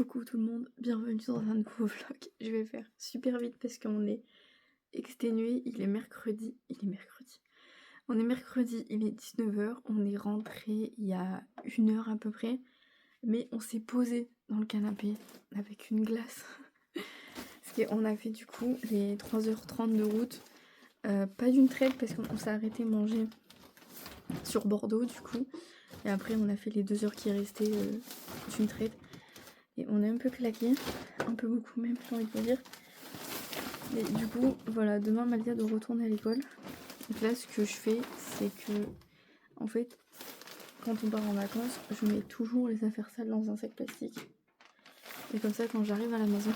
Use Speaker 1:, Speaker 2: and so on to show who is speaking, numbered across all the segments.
Speaker 1: Coucou tout le monde, bienvenue dans un nouveau vlog. Je vais faire super vite parce qu'on est exténué, il est mercredi. On est mercredi, il est 19h, on est rentré il y a 1 heure à peu près, mais on s'est posé dans le canapé avec une glace. Parce qu'on a fait du coup les 3h30 de route, pas d'une traite parce qu'on s'est arrêté manger sur Bordeaux du coup, et après on a fait les 2 heures qui restaient d'une traite. Et on est un peu claqué, un peu beaucoup même, j'ai envie de vous dire. Mais du coup, voilà, demain Malia doit retourner à l'école. Donc là, ce que je fais, c'est que, en fait, quand on part en vacances, je mets toujours les affaires sales dans un sac plastique. Et comme ça, quand j'arrive à la maison,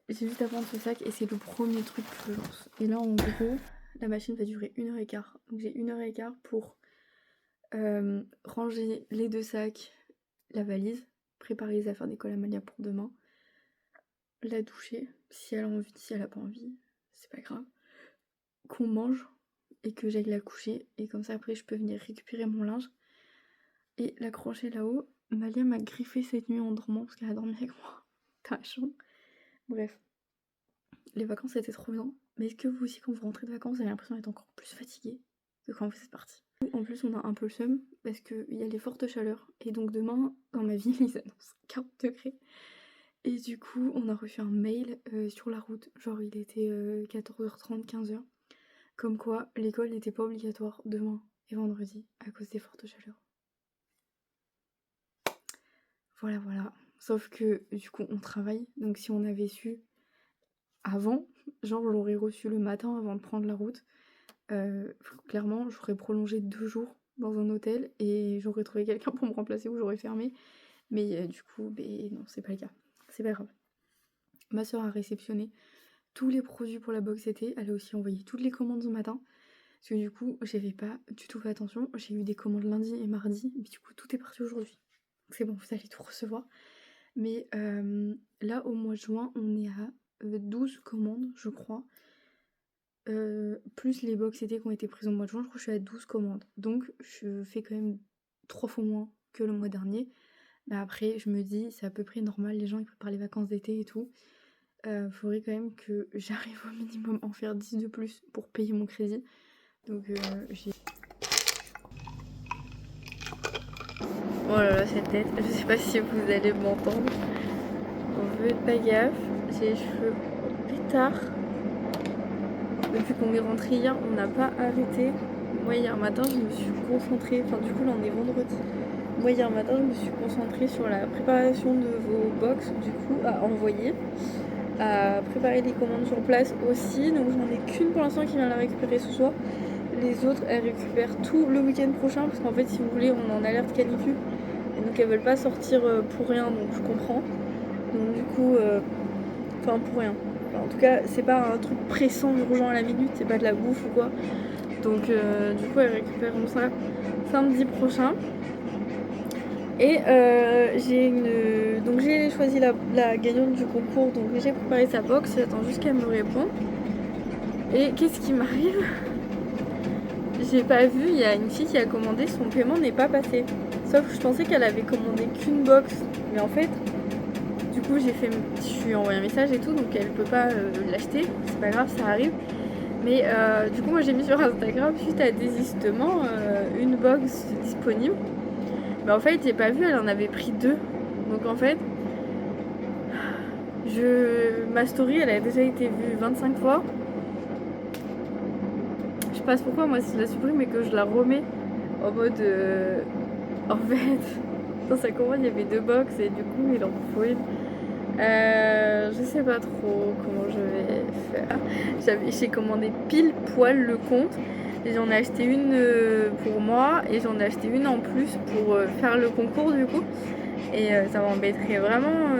Speaker 1: j'ai juste à prendre ce sac et c'est le premier truc que je lance. Et là, en gros, la machine va durer 1h15. Donc j'ai 1h15 pour ranger les 2 sacs, la valise, préparer les affaires d'école à Malia pour demain, la doucher, si elle a envie, si elle a pas envie, c'est pas grave, qu'on mange et que j'aille la coucher, et comme ça après je peux venir récupérer mon linge et l'accrocher là-haut. Malia m'a griffé cette nuit en dormant parce qu'elle a dormi avec moi dans la chambre. Bref, les vacances c'était trop bien, mais est-ce que vous aussi quand vous rentrez de vacances vous avez l'impression d'être encore plus fatigué que quand vous êtes parti? En plus on a un peu le seum parce qu'il y a les fortes chaleurs et donc demain dans ma ville ils annoncent 40 degrés. Et du coup, on a reçu un mail sur la route, genre il était 14h30, 15h, comme quoi l'école n'était pas obligatoire demain et vendredi à cause des fortes chaleurs. Voilà. Sauf que du coup, on travaille, donc si on avait su avant, genre je l'aurais reçu le matin avant de prendre la route, clairement, j'aurais prolongé 2 jours dans un hôtel et j'aurais trouvé quelqu'un pour me remplacer ou j'aurais fermé. Mais du coup, non, c'est pas le cas. C'est pas grave. Ma soeur a réceptionné tous les produits pour la box été, elle a aussi envoyé toutes les commandes ce matin, parce que du coup j'avais pas du tout fait attention, j'ai eu des commandes lundi et mardi, mais du coup tout est parti aujourd'hui. Donc c'est bon, vous allez tout recevoir. Mais là au mois de juin, on est à 12 commandes, je crois. Plus les box été qui ont été prises au mois de juin, je crois que je suis à 12 commandes. Donc je fais quand même 3 fois moins que le mois dernier. Mais après, je me dis, c'est à peu près normal, les gens ils préparent les vacances d'été et tout. Faudrait quand même que j'arrive au minimum à en faire 10 de plus pour payer mon crédit. Donc j'ai... Oh là là, cette tête, je sais pas si vous allez m'entendre. On veut pas gaffe, j'ai les cheveux en pétard. Depuis qu'on est rentré hier, on n'a pas arrêté. Moi hier matin, je me suis concentrée, enfin du coup là on est vendredi. Moi hier matin, je me suis concentrée sur la préparation de vos box, du coup à envoyer. À préparer les commandes sur place aussi, donc j'en ai qu'une pour l'instant qui vient la récupérer ce soir. Les autres elles récupèrent tout le week-end prochain parce qu'en fait si vous voulez on est en alerte canicule et donc elles veulent pas sortir pour rien, donc je comprends. Donc du coup enfin pour rien, enfin, en tout cas c'est pas un truc pressant urgent à la minute, c'est pas de la bouffe ou quoi, donc du coup elles récupéreront ça samedi prochain. Et j'ai choisi la gagnante du concours, donc j'ai préparé sa box, j'attends juste qu'elle me réponde. Et qu'est-ce qui m'arrive? J'ai pas vu, il y a une fille qui a commandé, son paiement n'est pas passé. Sauf que je pensais qu'elle avait commandé qu'une box, mais en fait, du coup je lui ai envoyé un message et tout, donc elle peut pas l'acheter, c'est pas grave, ça arrive. Mais du coup moi j'ai mis sur Instagram, suite à désistement, une box disponible. Mais en fait, j'ai pas vu, elle en avait pris 2. Donc en fait, ma story, elle a déjà été vue 25 fois. Je sais pas pourquoi, moi, si je la supprime et que je la remets en mode... En fait, dans sa commande, il y avait 2 box et du coup, il en faut une. Je sais pas trop comment je vais faire. J'ai commandé pile poil le compte. Et j'en ai acheté une pour moi et j'en ai acheté une en plus pour faire le concours du coup. Et ça m'embêterait vraiment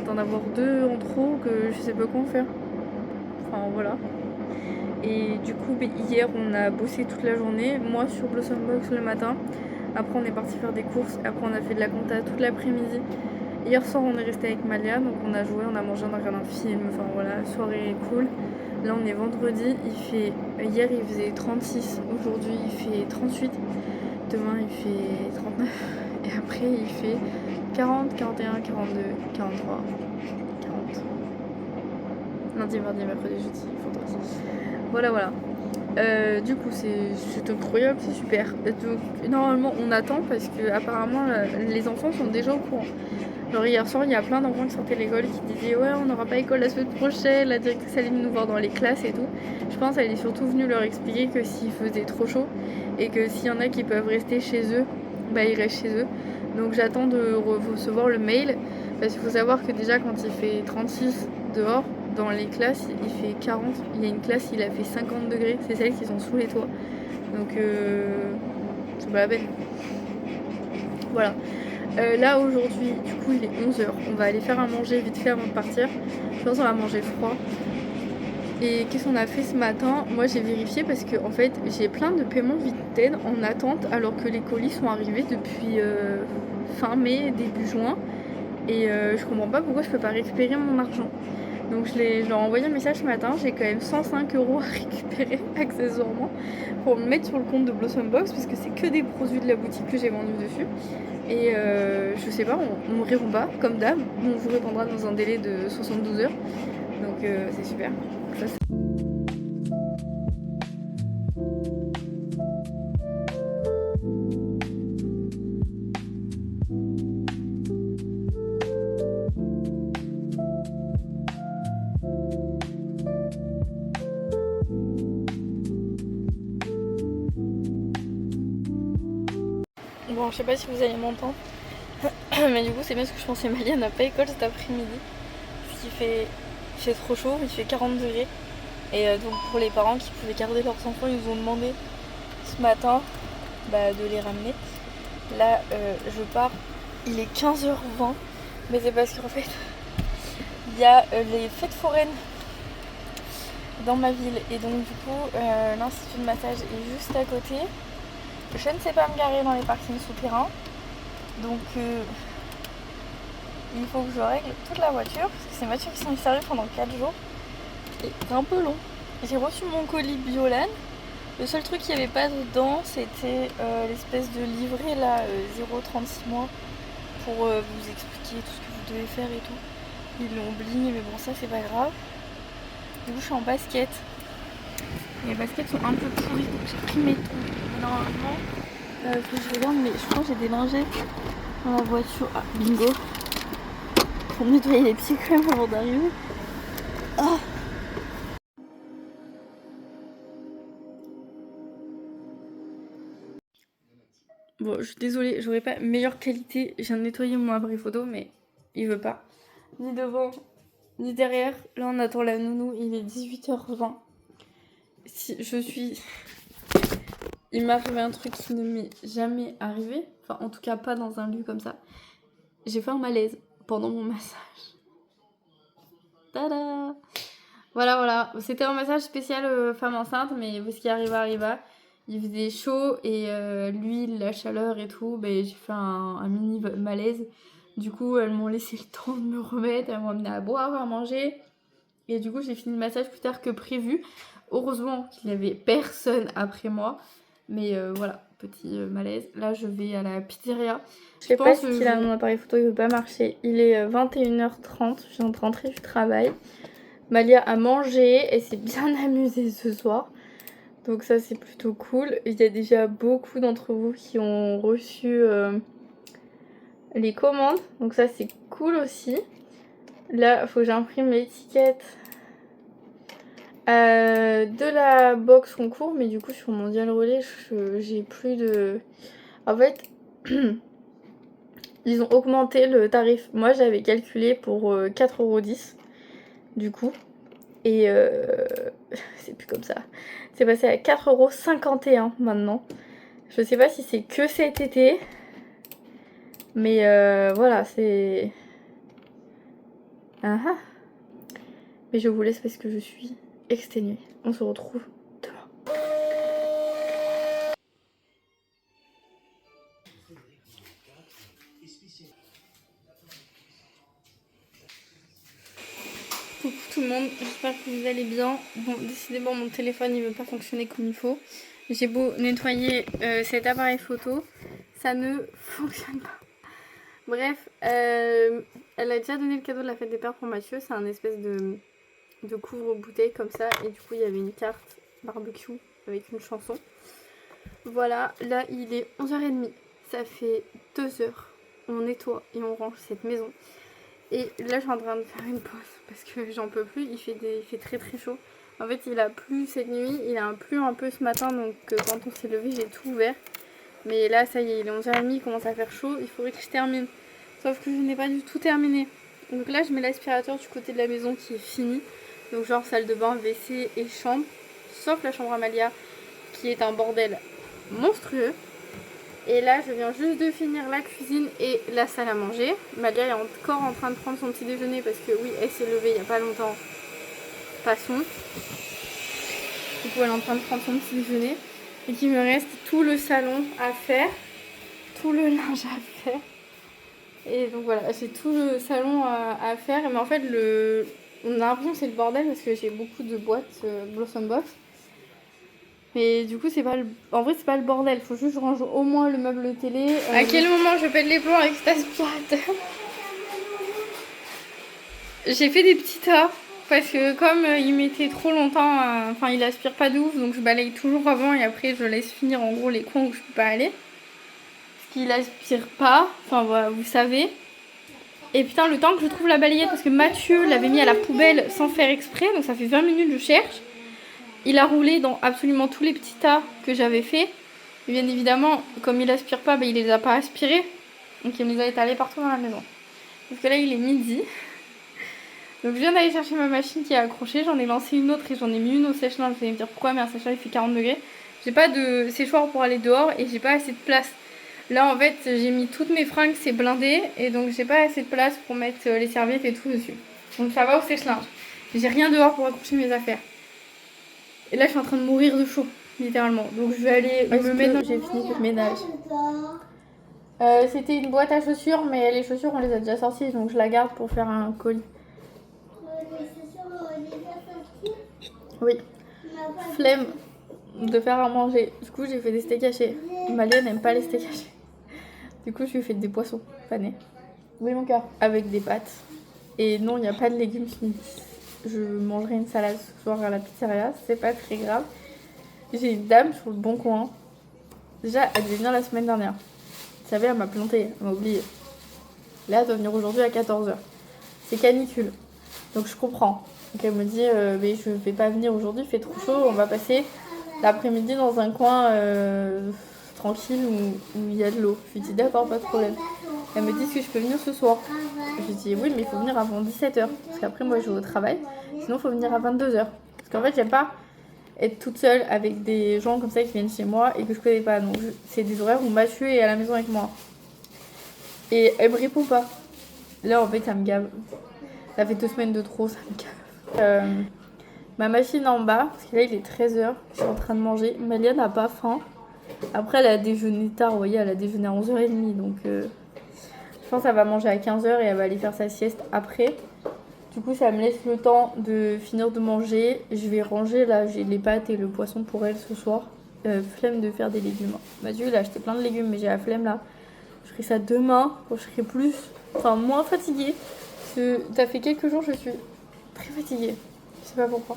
Speaker 1: d'en avoir 2 en trop que je sais pas quoi en faire. Enfin voilà. Et du coup hier on a bossé toute la journée, moi sur Blossom Box le matin. Après on est parti faire des courses, après on a fait de la compta toute l'après-midi. Hier soir on est resté avec Malia, donc on a joué, on a mangé, on a regardé un film, enfin voilà, soirée cool. Là on est vendredi, hier il faisait 36, aujourd'hui il fait 38. demain il fait 39 et après il fait 40, 41, 42, 43, 40. Lundi, mardi, mercredi, jeudi, vendredi. Voilà. Du coup c'est incroyable, c'est super. Donc, normalement on attend parce que apparemment les enfants sont déjà au courant. Genre hier soir il y a plein d'enfants qui sortaient de l'école qui disaient ouais on n'aura pas école la semaine prochaine, la directrice allait nous voir dans les classes et tout. Je pense qu'elle est surtout venue leur expliquer que s'il faisait trop chaud et que s'il y en a qui peuvent rester chez eux, bah ils restent chez eux. Donc j'attends de recevoir le mail parce qu'il faut savoir que déjà quand il fait 36 dehors, dans les classes il fait 40. Il y a une classe il a fait 50 degrés, c'est celles qui sont sous les toits. Donc c'est pas la peine. Voilà. Là aujourd'hui, du coup il est 11h, on va aller faire à manger vite fait avant de partir. Je pense qu'on va manger froid. Et qu'est-ce qu'on a fait ce matin? Moi j'ai vérifié parce que en fait j'ai plein de paiements Vinted en attente alors que les colis sont arrivés depuis fin mai, début juin. Et je comprends pas pourquoi je peux pas récupérer mon argent. Donc je leur ai envoyé un message ce matin, j'ai quand même 105 € à récupérer accessoirement pour me mettre sur le compte de Blossom Box parce que c'est que des produits de la boutique que j'ai vendus dessus. Et je sais pas, on me répond pas comme d'hab, on vous répondra dans un délai de 72 heures. Donc c'est super. Ça, bon, je sais pas si vous allez m'entendre, mais du coup c'est bien ce que je pensais. Malia n'a pas école cet après-midi parce qu'il fait trop chaud, il fait 40 degrés. Et donc pour les parents qui pouvaient garder leurs enfants, ils nous ont demandé ce matin de les ramener. Là je pars, il est 15h20, mais c'est parce qu'en fait il y a les fêtes foraines dans ma ville et donc du coup l'institut de massage est juste à côté. Je ne sais pas me garer dans les parkings souterrains, donc il faut que je règle toute la voiture parce que c'est une voiture qui sont servies pendant 4 jours et c'est un peu long. J'ai reçu mon colis Biolan. Le seul truc qu'il n'y avait pas dedans c'était l'espèce de livret là 0,36 mois pour vous expliquer tout ce que vous devez faire et tout. Ils l'ont oublié mais bon ça c'est pas grave. Du coup je suis en basket. Les baskets sont un peu pourries donc j'ai pris mes trous. Normalement faut que je regarde mais je pense que j'ai des lingettes dans la voiture. Ah bingo. Pour nettoyer les pieds quand même avant d'arriver. Ah. Bon, je suis désolée, j'aurais pas meilleure qualité. Je viens de nettoyer mon appareil photo, mais il veut pas. Ni devant, ni derrière. Là, on attend la nounou, il est 18h20. Si je suis... Il m'est arrivé un truc qui ne m'est jamais arrivé. Enfin, en tout cas, pas dans un lieu comme ça. J'ai fait un malaise pendant mon massage. Tada! Voilà. C'était un massage spécial femme enceinte, mais ce qui arriva. Il faisait chaud et l'huile, la chaleur et tout, j'ai fait un mini malaise. Du coup, elles m'ont laissé le temps de me remettre, elles m'ont amené à boire, à manger. Et du coup, j'ai fini le massage plus tard que prévu. Heureusement qu'il n'y avait personne après moi. Mais voilà, petit malaise. Là, je vais à la pizzeria. Je sais pas qu'il a mon appareil photo, il veut pas marcher. Il est 21h30, je viens de rentrer du travail. Malia a mangé et s'est bien amusée ce soir. Donc ça c'est plutôt cool. Il y a déjà beaucoup d'entre vous qui ont reçu les commandes. Donc ça c'est cool aussi. Là il faut que j'imprime l'étiquette de la box concours. Mais du coup sur Mondial Relais j'ai plus de... En fait ils ont augmenté le tarif. Moi j'avais calculé pour 4,10 € du coup. Et c'est plus comme ça. C'est passé à 4,51 € maintenant. Je sais pas si c'est que cet été. Mais voilà, c'est... Ah ah. Mais je vous laisse parce que je suis exténuée. On se retrouve demain. Coucou tout le monde, j'espère que vous allez bien. Bon, décidément mon téléphone il veut pas fonctionner comme il faut. J'ai beau nettoyer cet appareil photo, ça ne fonctionne pas. Bref, elle a déjà donné le cadeau de la fête des pères pour Mathieu. C'est un espèce de couvre-bouteille comme ça. Et du coup, il y avait une carte barbecue avec une chanson. Voilà, là il est 11h30. Ça fait 2 heures. On nettoie et on range cette maison. Et là, je suis en train de faire une pause parce que j'en peux plus. Il fait très très chaud. En fait, il a plu cette nuit, il a plu un peu ce matin. Donc, quand on s'est levé, j'ai tout ouvert. Mais là, ça y est, il est 11h30, il commence à faire chaud. Il faudrait que je termine. Sauf que je n'ai pas du tout terminé. Donc là, je mets l'aspirateur du côté de la maison qui est fini. Donc, genre salle de bain, WC et chambre. Sauf la chambre Amalia qui est un bordel monstrueux. Et là, je viens juste de finir la cuisine et la salle à manger. Malia est encore en train de prendre son petit déjeuner parce que oui, elle s'est levée il n'y a pas longtemps. Passons. Du coup, elle est en train de prendre son petit déjeuner. Et qu'il me reste tout le salon à faire. Tout le linge à faire. Et donc voilà, j'ai tout le salon à faire. Mais en fait, on a l'impression que c'est le bordel parce que j'ai beaucoup de boîtes Blossom Box. Mais du coup, c'est pas en vrai, c'est pas le bordel. Faut juste que je range au moins le meuble télé. À quel moment je pète les plombs avec cet aspirateur? J'ai fait des petits tas. Parce que comme il mettait trop longtemps, enfin il aspire pas de ouf. Donc je balaye toujours avant et après je laisse finir en gros les coins où je peux pas aller. Parce qu'il aspire pas. Enfin voilà, vous savez. Et putain, le temps que je trouve la balayette. Parce que Mathieu l'avait mis à la poubelle sans faire exprès. Donc ça fait 20 minutes que je cherche. Il a roulé dans absolument tous les petits tas que j'avais fait. Et bien évidemment, comme il aspire pas, il les a pas aspirés. Donc il me les a étalés partout dans la maison. Parce que là, il est midi. Donc je viens d'aller chercher ma machine qui est accrochée. J'en ai lancé une autre et j'en ai mis une au sèche-linge. Vous allez me dire pourquoi, mais un sèche-linge il fait 40 degrés. J'ai pas de séchoir pour aller dehors et j'ai pas assez de place. Là en fait, j'ai mis toutes mes fringues, c'est blindé. Et donc j'ai pas assez de place pour mettre les serviettes et tout dessus. Donc ça va au sèche-linge. J'ai rien dehors pour accrocher mes affaires. Et là, je suis en train de mourir de chaud, littéralement. Donc, je vais aller me mettre dans... J'ai fini le ménage. C'était une boîte à chaussures, mais les chaussures, on les a déjà sorties. Donc, je la garde pour faire un colis. Les chaussures, on les a sorties? Oui. Flemme de faire à manger. Du coup, j'ai fait des steaks hachés. Malia n'aime pas les steaks hachés. Du coup, je lui ai fait des poissons panés. Oui, mon cœur. Avec des pâtes. Et non, il n'y a pas de légumes ce midi. Je mangerai une salade ce soir à la pizzeria, c'est pas très grave. J'ai une dame sur le bon coin. Déjà, elle devait venir la semaine dernière. Vous savez, elle m'a planté, elle m'a oublié. Là, elle doit venir aujourd'hui à 14h. C'est canicule. Donc je comprends. Donc elle me dit, mais je vais pas venir aujourd'hui, il fait trop chaud, on va passer l'après-midi dans un coin tranquille où il y a de l'eau. Je lui dis d'accord, pas de problème. Elle me dit que je peux venir ce soir. Je lui dis oui, mais il faut venir avant 17h. Parce qu'après, moi, je vais au travail. Sinon, il faut venir à 22h. Parce qu'en fait, j'aime pas être toute seule avec des gens comme ça qui viennent chez moi et que je connais pas. Donc, c'est des horaires où Mathieu est à la maison avec moi. Et elle me répond pas. Là, en fait, ça me gave. Ça fait 2 semaines de trop, ça me gave. Ma machine en bas, parce que là, il est 13h. Je suis en train de manger. Malia n'a pas faim. Après, elle a déjeuné tard. Vous voyez, elle a déjeuné à 11h30. Donc... je pense qu'elle va manger à 15h et elle va aller faire sa sieste après. Du coup, ça me laisse le temps de finir de manger. Je vais ranger, là, j'ai les pâtes et le poisson pour elle ce soir. Flemme de faire des légumes. Mathieu, il a acheté plein de légumes, mais j'ai la flemme là. Je ferai ça demain quand je serai moins fatiguée. Ça fait quelques jours, je suis très fatiguée. Je sais pas pourquoi.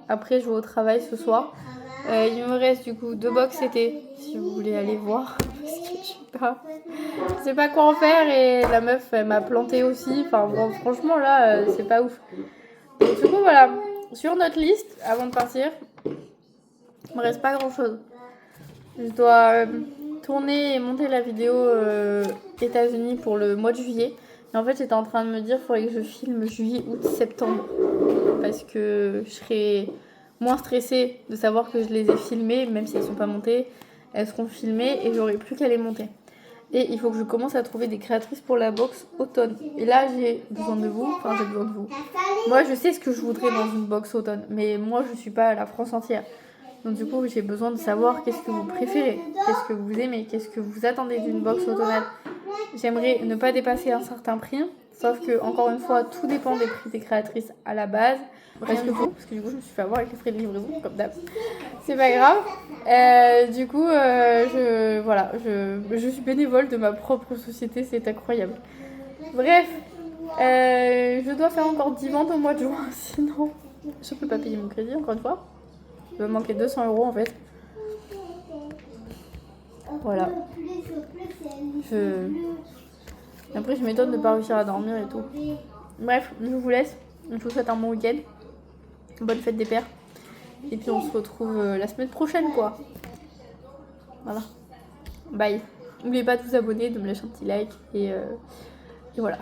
Speaker 1: Après, je vais au travail ce soir. Il me reste du coup 2 box été, si vous voulez aller voir. Parce que je sais pas quoi en faire et la meuf elle m'a planté aussi. Enfin bon, franchement là c'est pas ouf. Donc du coup voilà, sur notre liste avant de partir, il me reste pas grand chose. Je dois tourner et monter la vidéo États-Unis pour le mois de juillet. Et en fait j'étais en train de me dire qu'il faudrait que je filme juillet, août, septembre. Parce que je serais moins stressée de savoir que je les ai filmées, même si elles sont pas montées. Elles seront filmées et j'aurai plus qu'à les monter. Et il faut que je commence à trouver des créatrices pour la box automne. Et là, j'ai besoin de vous. Enfin, j'ai besoin de vous. Moi, je sais ce que je voudrais dans une box automne. Mais moi, je suis pas la France entière. Donc du coup, j'ai besoin de savoir qu'est-ce que vous préférez. Qu'est-ce que vous aimez. Qu'est-ce que vous attendez d'une box automnale. J'aimerais ne pas dépasser un certain prix. Sauf que, encore une fois, tout dépend des prix des créatrices à la base. Presque faux, parce que du coup je me suis fait avoir avec les frais de livraison, comme d'hab. C'est pas grave. Du coup, je suis bénévole de ma propre société, c'est incroyable. Bref, je dois faire encore 10 ventes au mois de juin, sinon je peux pas payer mon crédit encore une fois. Il va me manquer 200 € en fait. Voilà. Après, je m'étonne de ne pas réussir à dormir et tout. Bref, je vous laisse. Je vous souhaite un bon week-end. Bonne fête des pères. Et puis on se retrouve la semaine prochaine, quoi. Voilà. Bye. N'oubliez pas de vous abonner, de me lâcher un petit like. Et voilà.